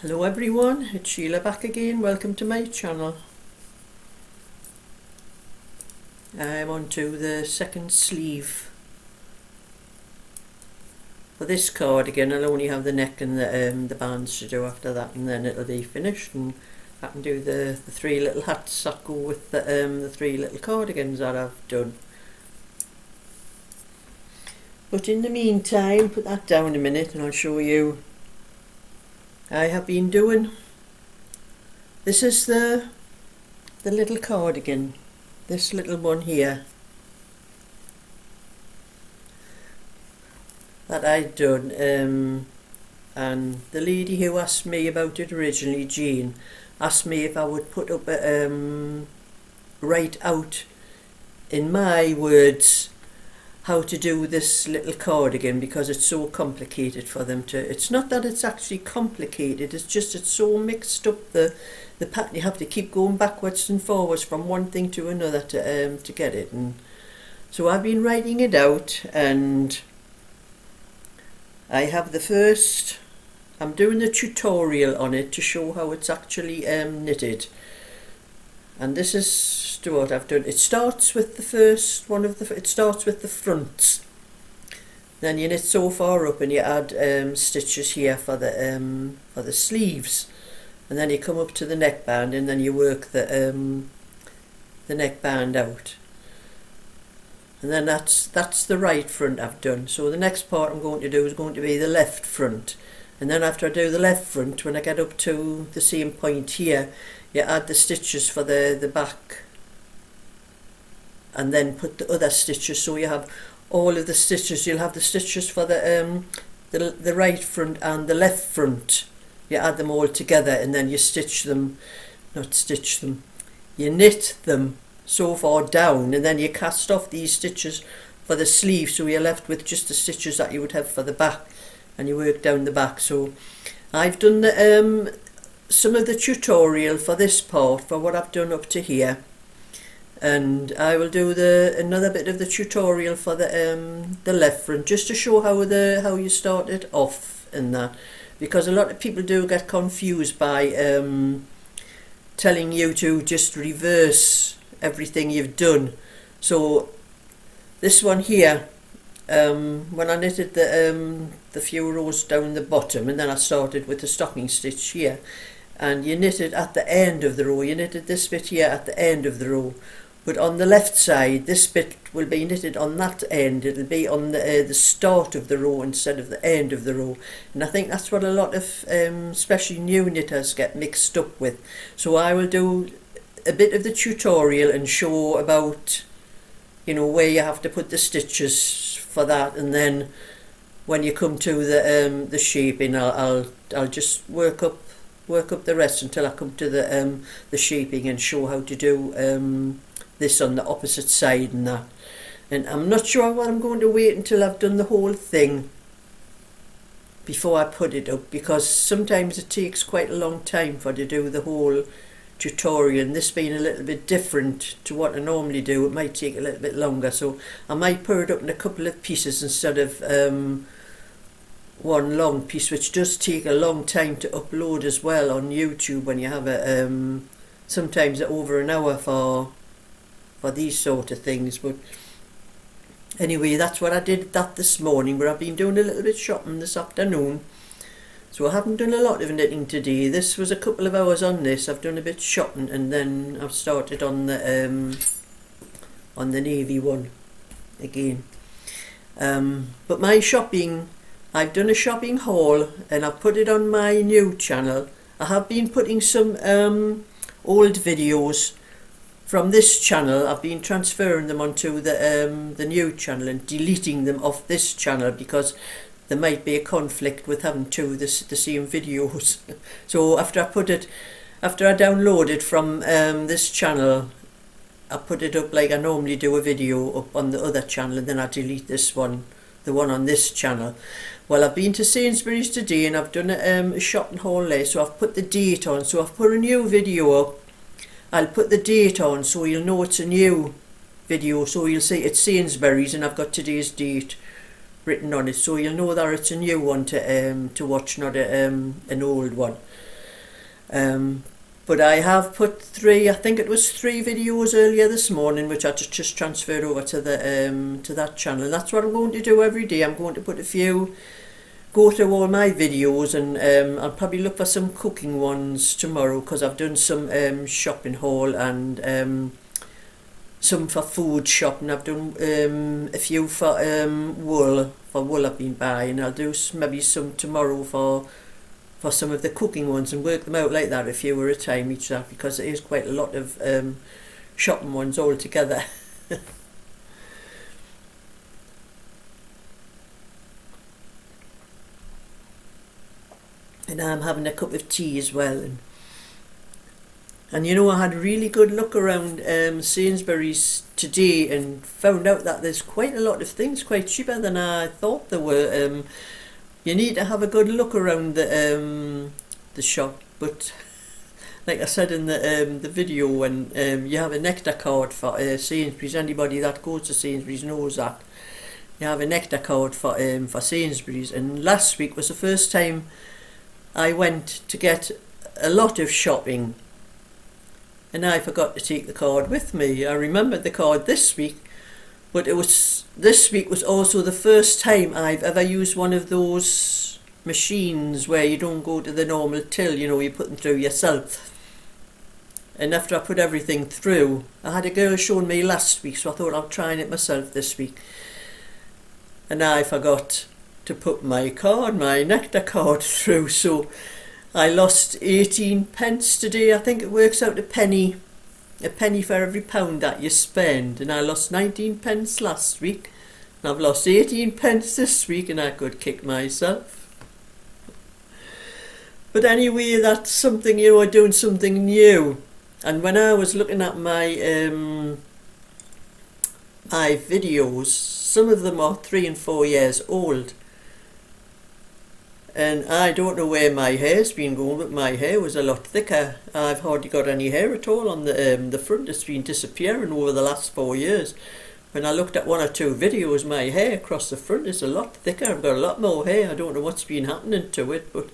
Hello everyone, it's Sheila back again. Welcome to my channel. I'm on to the second sleeve. For this cardigan I'll only have the neck and the bands to do after that, and then it'll be finished and I can do the three little hats that go with the three little cardigans that I've done. But in the meantime, put that down a minute and I'll show you. I have been doing, this is the little cardigan, this little one here that I'd done, and the lady who asked me about it originally, Jean, asked me if I would put up write out in my words how to do this little cardigan, because it's so complicated for them to, it's not that it's actually complicated, it's just it's so mixed up, the pattern. You have to keep going backwards and forwards from one thing to another to get it. And so I've been writing it out, and I have the first, I'm doing the tutorial on it to show how it's actually knitted. And this is what I've done. It starts with the first one of the, it starts with the fronts. Then you knit so far up and you add stitches here for the sleeves. And then you come up to the neckband and then you work the neckband out. And then that's the right front I've done. So the next part I'm going to do is going to be the left front. And then after I do the left front, when I get up to the same point here, you add the stitches for the back and then put the other stitches, so you have all of the stitches. You'll have the stitches for the right front and the left front. You add them all together and then you stitch them, you knit them so far down, and then you cast off these stitches for the sleeve, so you're left with just the stitches that you would have for the back, and you work down the back. So I've done the some of the tutorial for this part, for what I've done up to here, and I will do another bit of the tutorial for the left front, just to show how you start it off and that, because a lot of people do get confused by telling you to just reverse everything you've done. So this one here, when I knitted the few rows down the bottom, and then I started with the stocking stitch here, and you knitted at the end of the row, you knitted this bit here at the end of the row, but on the left side this bit will be knitted on that end, it'll be on the start of the row instead of the end of the row. And I think that's what a lot of especially new knitters get mixed up with. So I will do a bit of the tutorial and show about, you know, where you have to put the stitches for that, and then when you come to the shaping, I'll just work up the rest until I come to the shaping and show how to do this on the opposite side and that. And I'm not sure what I'm going to wait until I've done the whole thing before I put it up, because sometimes it takes quite a long time to do the whole tutorial, and this being a little bit different to what I normally do, it might take a little bit longer. So I might put it up in a couple of pieces instead of one long piece, which does take a long time to upload as well on YouTube when you have a sometimes over an hour for these sort of things. But anyway, that's what I did this morning, but I've been doing a little bit shopping this afternoon, so I haven't done a lot of knitting today. This was a couple of hours on this. I've done a bit shopping and then I've started on the navy one again. But my shopping, I've done a shopping haul and I've put it on my new channel. I have been putting some old videos from this channel. I've been transferring them onto the new channel and deleting them off this channel, because there might be a conflict with having the same videos. So after I download it from this channel, I put it up like I normally do a video up on the other channel, and then I delete this one, the one on this channel. Well, I've been to Sainsbury's today and I've done a shopping haul there, so I've put the date on. So I've put a new video up. I'll put the date on so you'll know it's a new video, so you'll see it's Sainsbury's and I've got today's date written on it, so you'll know that it's a new one to watch, not an old one. But I have put three, I think it was 3 videos earlier this morning, which I just transferred over to the to that channel. And that's what I'm going to do every day. I'm going to put go through all my videos, and I'll probably look for some cooking ones tomorrow, because I've done some shopping haul and some for food shopping. I've done a few for wool. For wool I've been buying. I'll do maybe some tomorrow for some of the cooking ones, and work them out like that, a few at a time each that, because it is quite a lot of shopping ones all together. And I'm having a cup of tea as well, and you know, I had a really good look around Sainsbury's today and found out that there's quite a lot of things quite cheaper than I thought there were. You need to have a good look around the shop, but like I said in the video, when you have a Nectar card for Sainsbury's, anybody that goes to Sainsbury's knows that you have a Nectar card for Sainsbury's. And last week was the first time I went to get a lot of shopping, and I forgot to take the card with me. I remembered the card this week, but this week was also the first time I've ever used one of those machines where you don't go to the normal till, you know, you put them through yourself. And after I put everything through, I had a girl showing me last week, so I thought I'll try it myself this week. And I forgot to put my Nectar card through, so I lost 18 pence today. I think it works out a penny for every pound that you spend, and I lost 19 pence last week, and I've lost 18 pence this week, and I could kick myself. But anyway, that's something, you know, doing something new. And when I was looking at my my videos, some of them are 3 and 4 years old, and I don't know where my hair's been going, but my hair was a lot thicker. I've hardly got any hair at all on the front. It's been disappearing over the last 4 years. When I looked at 1 or 2 videos, my hair across the front is a lot thicker. I've got a lot more hair. I don't know what's been happening to it, but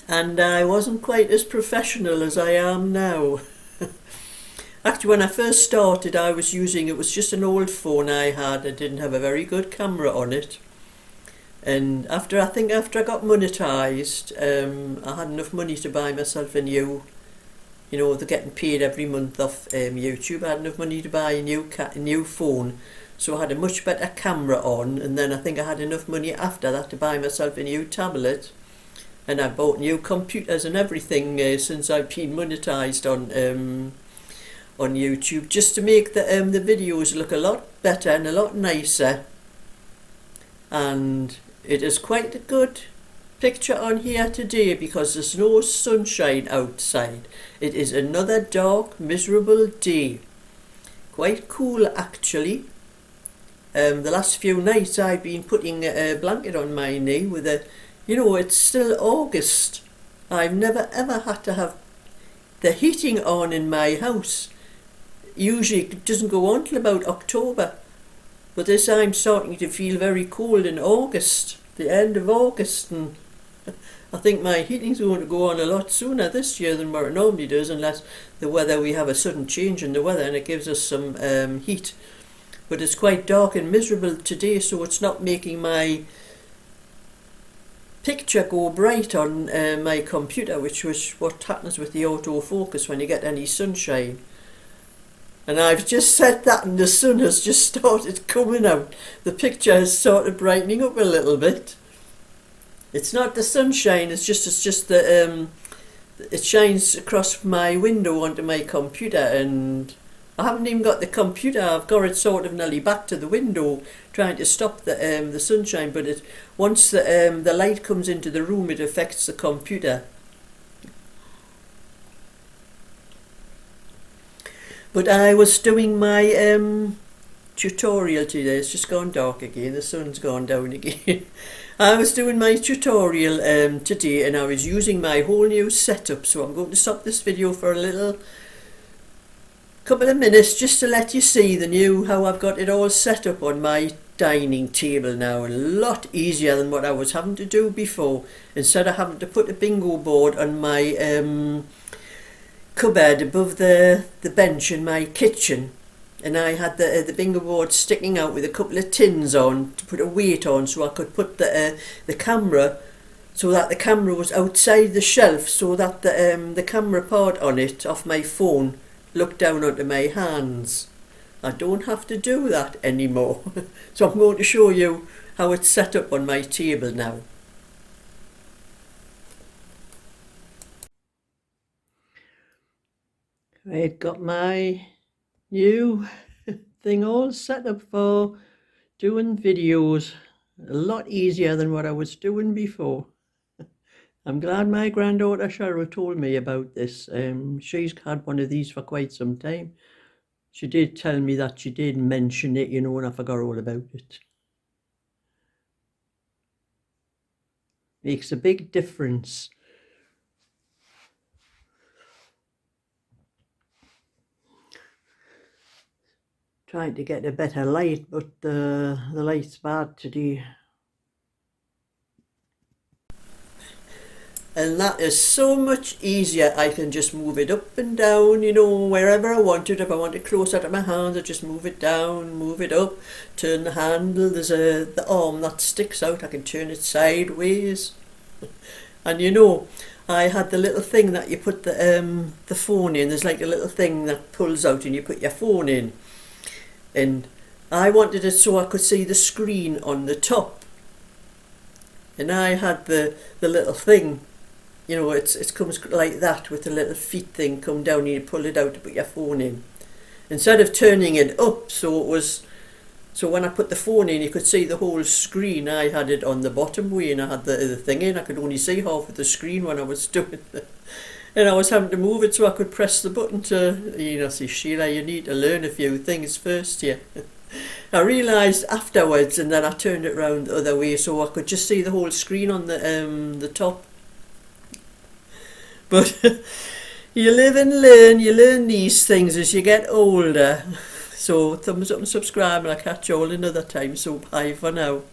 and I wasn't quite as professional as I am now. Actually, when I first started, it was just an old phone I had. I didn't have a very good camera on it. And after I got monetised, I had enough money to buy myself a new, you know, they're getting paid every month off YouTube. I had enough money to buy a new phone. So I had a much better camera on, and then I think I had enough money after that to buy myself a new tablet. And I bought new computers and everything since I've been monetised on YouTube, just to make the videos look a lot better and a lot nicer. And it is quite a good picture on here today because there's no sunshine outside. It is another dark, miserable day. Quite cool actually. The last few nights I've been putting a blanket on my knee with you know, it's still August. I've never ever had to have the heating on in my house. Usually it doesn't go on till about October, but this I'm starting to feel very cold in August, the end of August, and I think my heating's going to go on a lot sooner this year than what it normally does, unless we have a sudden change in the weather and it gives us some heat. But it's quite dark and miserable today, so it's not making my picture go bright on my computer, which was what happens with the autofocus when you get any sunshine. And I've just said that, and the sun has just started coming out. The picture has started brightening up a little bit. It's not the sunshine, it's just the it shines across my window onto my computer, and I haven't even got the computer. I've got it sort of nearly back to the window, trying to stop the sunshine. But once the light comes into the room, it affects the computer. But I was doing my tutorial today. It's just gone dark again. The sun's gone down again. I was doing my tutorial today, and I was using my whole new setup. So I'm going to stop this video for a little couple of minutes just to let you see how I've got it all set up on my dining table now, a lot easier than what I was having to do before. Instead of having to put a bingo board on my cupboard above the bench in my kitchen, and I had the bingo board sticking out with a couple of tins on to put a weight on, so I could put the camera, so that the camera was outside the shelf, so that the camera part on it off my phone looked down onto my hands. I don't have to do that anymore. So I'm going to show you how it's set up on my table now. I've got my new thing all set up for doing videos. A lot easier than what I was doing before. I'm glad my granddaughter Sheila told me about this. She's had one of these for quite some time. She did tell me that she did mention it, you know, and I forgot all about it. Makes a big difference. Trying to get a better light, but the light's bad today. And that is so much easier. I can just move it up and down, you know, wherever I want it. If I want it closer to my hands, I just move it down, move it up, turn the handle. There's the arm that sticks out. I can turn it sideways. And you know, I had the little thing that you put the phone in. There's like a little thing that pulls out and you put your phone in. And I wanted it so I could see the screen on the top. And I had the little thing, you know, it comes like that with the little feet thing come down and you pull it out to put your phone in. Instead of turning it up, so when I put the phone in you could see the whole screen. I had it on the bottom way and I had the thing in. I could only see half of the screen when I was doing it. And I was having to move it so I could press the button to, you know, say, Sheila, you need to learn a few things first here. I realised afterwards, and then I turned it round the other way so I could just see the whole screen on the top. But you live and learn. You learn these things as you get older. So thumbs up and subscribe, and I'll catch you all another time. So bye for now.